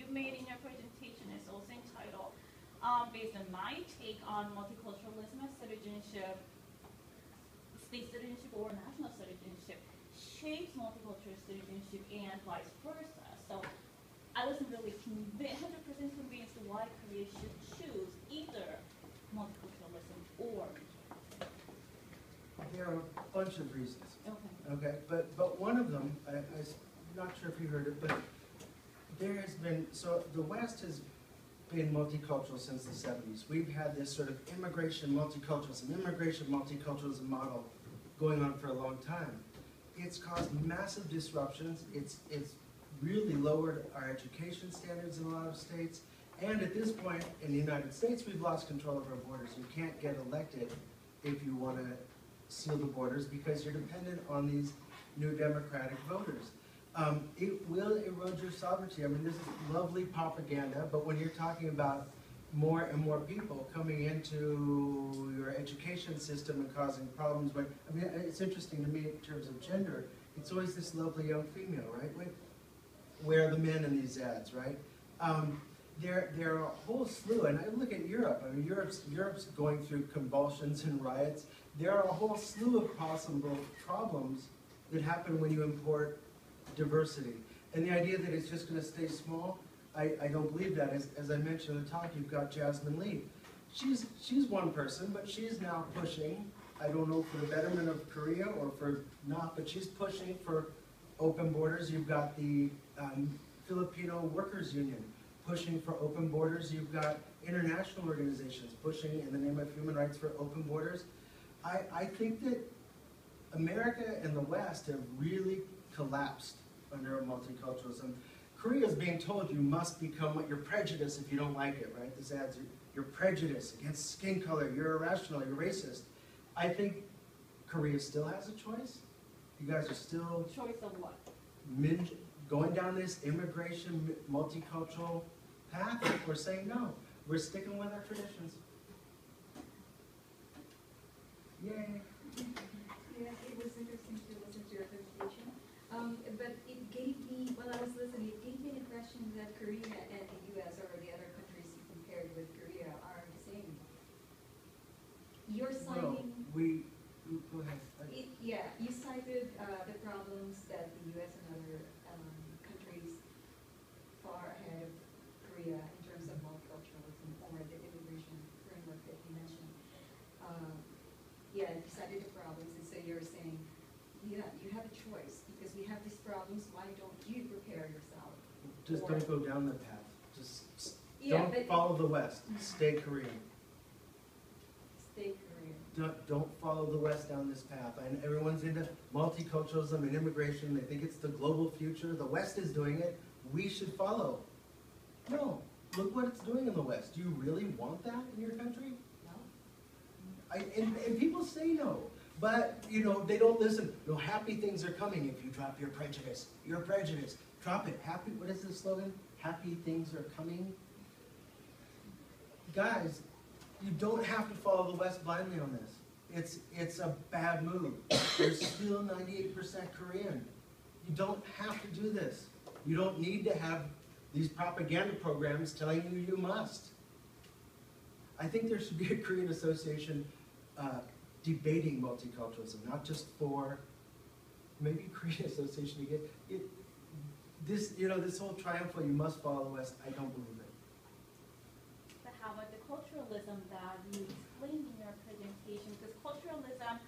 made in your presentation is also entitled, based on my take on multiculturalism and citizenship, state citizenship or national citizenship shapes multicultural citizenship and vice versa. So I wasn't really 100% convinced why Korea should choose either multiculturalism or. There are a bunch of reasons. Okay. Okay, but one of them, I'm not sure if you heard it, but there has been, so the West has been multicultural since the 70s. We've had this sort of immigration multiculturalism model going on for a long time. It's caused massive disruptions. It's really lowered our education standards in a lot of states. And at this point, in the United States, we've lost control of our borders. You can't get elected if you want to seal the borders because you're dependent on these new democratic voters. It will erode your sovereignty. I mean, this is lovely propaganda, but when you're talking about more and more people coming into your education system and causing problems, I mean, it's interesting to me in terms of gender, it's always this lovely young female, right? Where are the men in these ads, right? There are a whole slew, and I look at Europe. I mean, Europe's going through convulsions and riots. There are a whole slew of possible problems that happen when you import diversity. And the idea that it's just going to stay small, I don't believe that. As I mentioned in the talk, you've got Jasmine Lee. She's one person, but she's now pushing, I don't know for the betterment of Korea or for not, but she's pushing for open borders. You've got the Filipino Workers Union pushing for open borders. You've got international organizations pushing in the name of human rights for open borders. I think that America and the West have really collapsed under multiculturalism. Korea is being told you must become what you're prejudiced if you don't like it, right? This adds you're prejudiced against skin color, you're irrational, you're racist. I think Korea still has a choice. You guys are still... Choice of what? Going down this immigration, multicultural path. We're saying no. We're sticking with our traditions. Yay. Yeah, it was interesting to listen to your presentation. But it gave me, while I was listening, it gave me an impression that Korea and the U.S. or the other countries you compared with Korea are the same. You're citing... Well, go ahead. Yeah, you cited the problems that the U.S. and other countries far ahead of Korea in terms of multiculturalism or the immigration framework that you mentioned. Yeah, you cited the problems, and so you're saying, yeah, you have a choice because we have these problems. Why don't you prepare yourself? Just don't go down the path. Just yeah, don't follow the West. Stay Korean. Stay Korean. Don't follow the West down this path. And everyone's into multiculturalism and immigration. They think it's the global future. The West is doing it. We should follow. No. Look what it's doing in the West. Do you really want that in your country? No. And people say no. But, you know, they don't listen. No, happy things are coming if you drop your prejudice. Your prejudice. Drop it. Happy, what is the slogan? Happy things are coming. Guys, you don't have to follow the West blindly on this. It's a bad move. There's still 98% Korean. You don't have to do this. You don't need to have these propaganda programs telling you you must. I think there should be a Korean association debating multiculturalism, not just for maybe Korean association to get this, you know, this whole triumphal you must follow the West. I don't believe it. But how about the culturalism that you explained in your presentation? Because culturalism,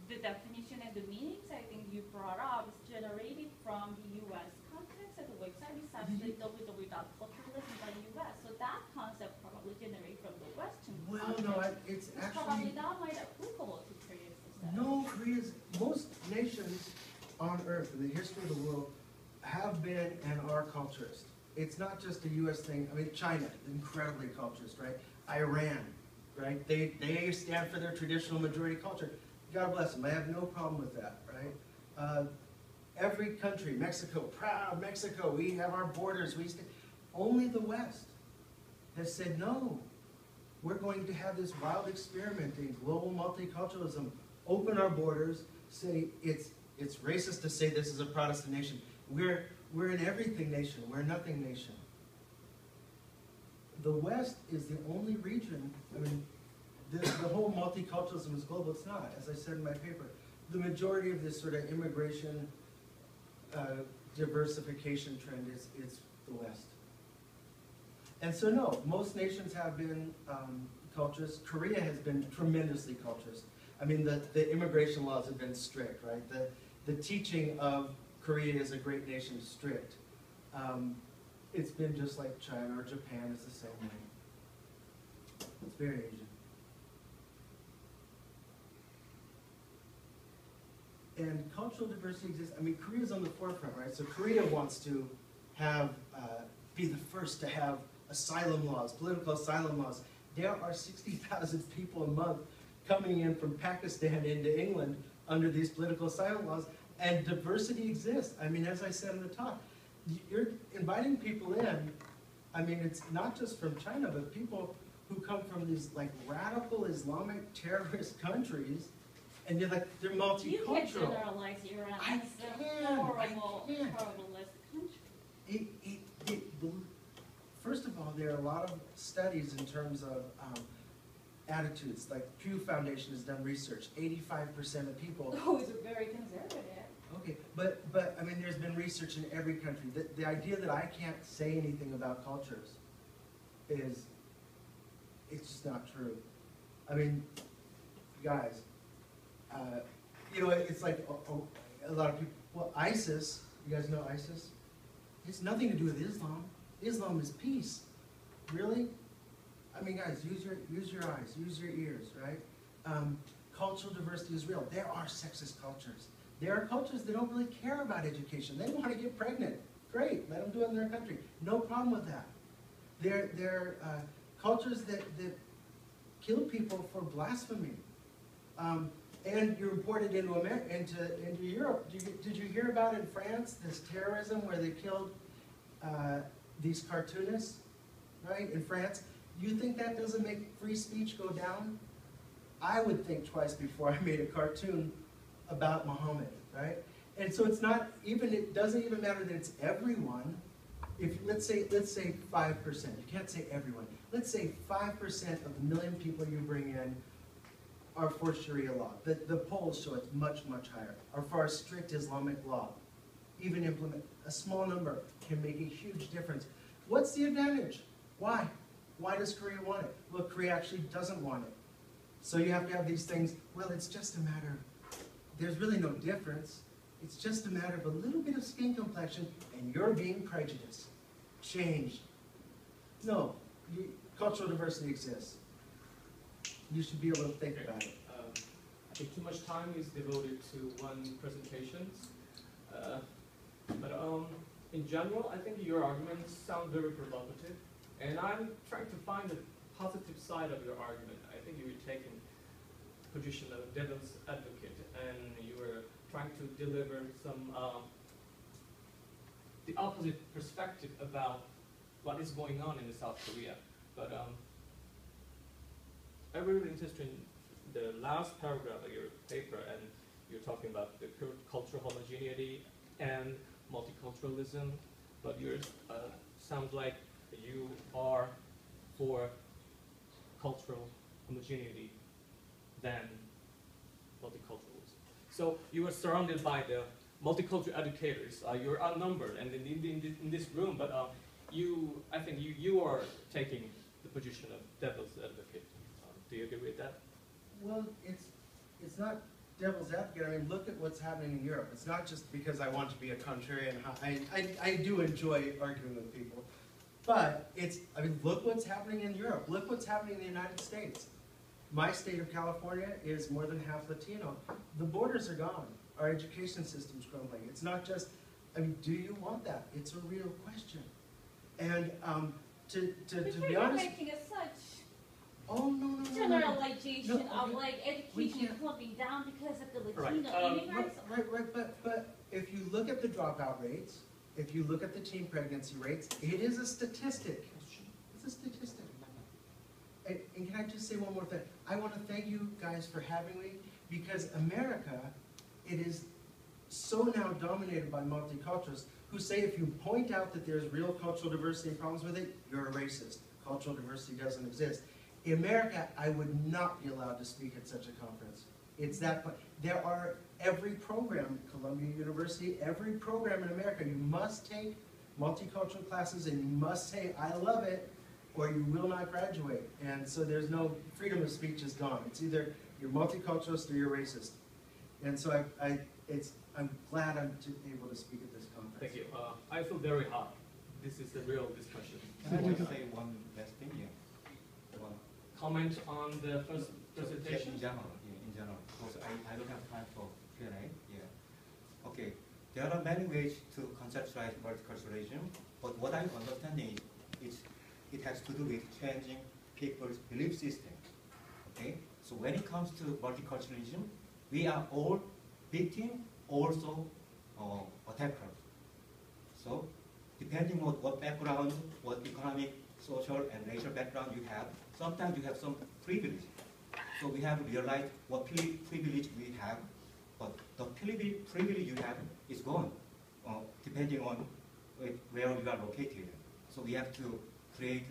the definition and the meanings I think you brought up is generated from the U.S. context, and the website is actually www.culturalism.us. So that concept probably generated from the Western context. No, it's probably actually... not might applicable to Korea's society. No, most nations on Earth in the history of the world have been and are culturist. It's not just a U.S. thing. I mean, China, incredibly culturist, right? Iran, right? They stand for their traditional majority culture. God bless them. I have no problem with that, right? Every country, Mexico, proud Mexico, we have our borders. Only the West has said, no, we're going to have this wild experiment in global multiculturalism, open our borders, say it's racist to say this is a Protestant nation. We're an everything nation. We're a nothing nation. the West is the only region, I mean, the whole multiculturalism is global. It's not, as I said in my paper. The majority of this sort of immigration diversification trend is the West. And so no, most nations have been culturist. Korea has been tremendously culturist. I mean, the immigration laws have been strict, right? The teaching of Korea as a great nation is strict. It's been just like China or Japan is the same way. It's very Asian. And cultural diversity exists. I mean, Korea's on the forefront, right? So Korea wants to have, be the first to have asylum laws, political asylum laws. There are 60,000 people a month coming in from Pakistan into England under these political asylum laws, and diversity exists. I mean, as I said in the talk, you're inviting people in. I mean, it's not just from China, but people who come from these like radical Islamic terrorist countries, and you're like, they're multicultural. You can generalize Iran I as a can, horrible, I can. horrible country. First of all, there are a lot of studies in terms of attitudes. Like Pew Foundation has done research. 85% of people. Those are very conservative. Okay, but I mean, there's been research in every country. The idea that I can't say anything about cultures is, it's just not true. I mean, guys, you know, it's like a lot of people. Well, ISIS, you guys know ISIS? It's nothing to do with Islam. Islam is peace. Really? I mean, guys, use your eyes, use your ears, right? Cultural diversity is real. There are sexist cultures. There are cultures that don't really care about education. They want to get pregnant. Great, let them do it in their country. No problem with that. There are cultures that kill people for blasphemy. And you're imported into Europe. Did you hear about in France this terrorism where they killed these cartoonists, right, in France? You think that doesn't make free speech go down? I would think twice before I made a cartoon about Muhammad, right? And so it's not even, it doesn't even matter that it's everyone. If let's say 5%, you can't say everyone. Let's say 5% of the million people you bring in are for Sharia law. The polls show it's much, much higher. Or for a strict Islamic law. Even implement, a small number can make a huge difference. What's the advantage? Why? Why does Korea want it? Well, Korea actually doesn't want it. So you have to have these things, well, it's just a matter of, there's really no difference. It's just a matter of a little bit of skin complexion, and you're being prejudiced, changed. No, cultural diversity exists. You should be able to think about it. I think too much time is devoted to one presentations. But in general, I think your arguments sound very provocative. And I'm trying to find the positive side of your argument. I think you were taking position of devil's advocate, and you were trying to deliver some the opposite perspective about what is going on in the South Korea. But I'm really interested in the last paragraph of your paper, and you're talking about the cultural homogeneity and multiculturalism. But yours sounds like you are for cultural homogeneity than multiculturalism. So you are surrounded by the multicultural educators. You're outnumbered and in this room, but I think you are taking the position of devil's advocate. Do you agree with that? Well, it's not devil's advocate. I mean, look at what's happening in Europe. It's not just because I want to be a contrarian. I do enjoy arguing with people. But I mean, look what's happening in Europe. Look what's happening in the United States. My state of California is more than half Latino. The borders are gone. Our education system's crumbling. It's not just, I mean, do you want that? It's a real question. And to be honest, You're making a such oh no. generalization No, of like education can't. clumping down because of the Right. Latino immigrants. Right, but if you look at the dropout rates, if you look at the teen pregnancy rates, it is a statistic. It's a statistic. And can I just say one more thing? I want to thank you guys for having me, because America, it is so now dominated by multiculturalists who say if you point out that there's real cultural diversity and problems with it, you're a racist. cultural diversity doesn't exist. In America, I would not be allowed to speak at such a conference. It's that, there are every program, Columbia University, every program in America, you must take multicultural classes and you must say, I love it, or you will not graduate. And so there's no, freedom of speech is gone. It's either you're multiculturalist or you're racist. And so I'm glad I'm able to speak at this conference. Thank you. I feel very hot. This is a real discussion. Can I just say one last thing? Yeah. One. Comment on the first presentation? In general, because I don't have time for Q&A. Yeah. Okay. There are many ways to conceptualize multiculturalism, but what I'm understanding is it has to do with changing people's belief system. Okay. So when it comes to multiculturalism, we are all victims, also attackers. So depending on what background, what economic, social, and racial background you have, sometimes you have some privilege. So we have to realize what privilege we have, but the privilege you have is gone, depending on where you are located. So we have to create,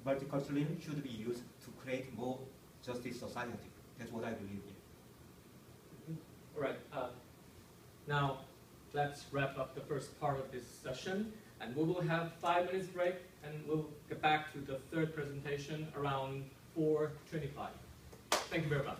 multiculturalism should be used to create more justice society. That's what I believe in. All right. Now, let's wrap up the first part of this session, and we will have 5 minutes break, and we'll get back to the third presentation around 4:25. Thank you very much.